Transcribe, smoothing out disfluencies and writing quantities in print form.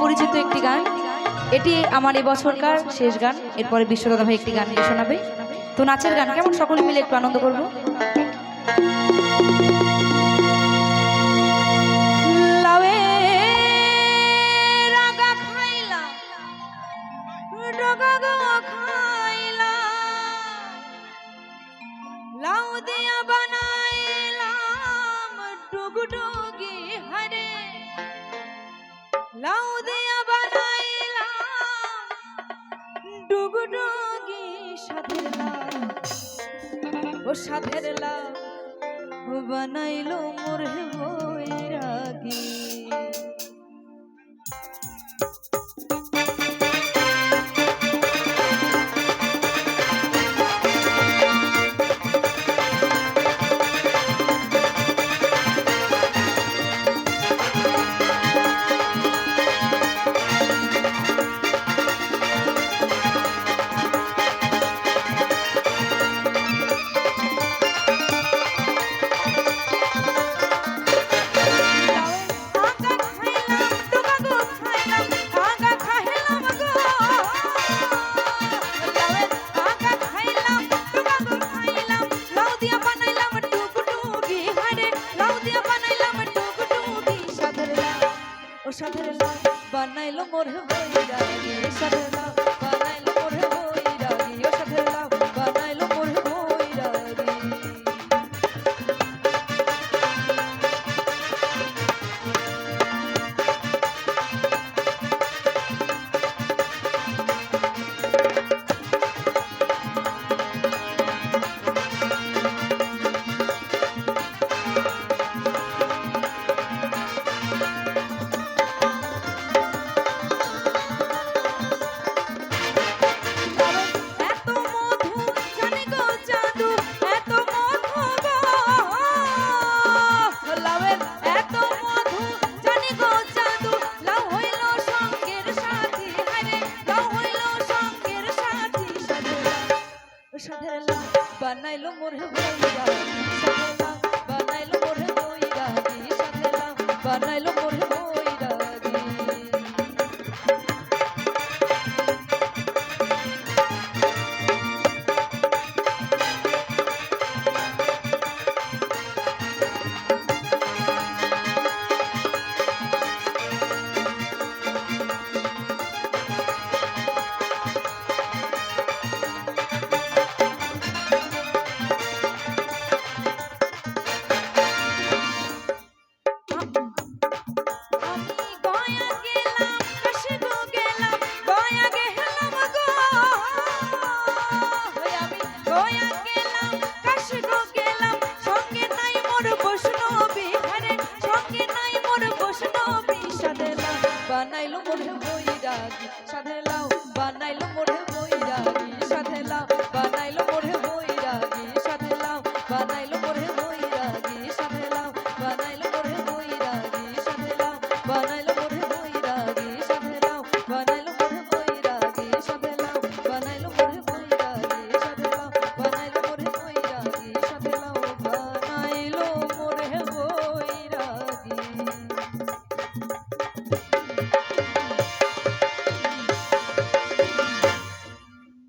পরিচিত একটি গান। এটি আমার এবছরকার শেষ গান। এরপরে বিশ্বদাদা ভাই একটি গান গিয়ে শোনাবে। তো নাচের গান কেমন, সকলে মিলে একটু আনন্দ করবো। লাউ দিয়া বানাইলাম ডুগডুগি হারে, লাউ দিয়া বানাইলাম ডুগডুগি সাধের লাউ, ও সাধের লাউ বানাইলো মোর বৈরাগী। সাধের লাউ বানাইলো মোর বৈরাগী, সাধের লাউ বানাইলো মোর বৈরাগী, ও সাধের লাউ বানাইলো মোর বৈরাগী। সাধের লাউ বানাইলো মোর বৈরাগী, সাধের লাউ বানাইলো মোর বৈরাগী, সাধের লাউ বানাইলো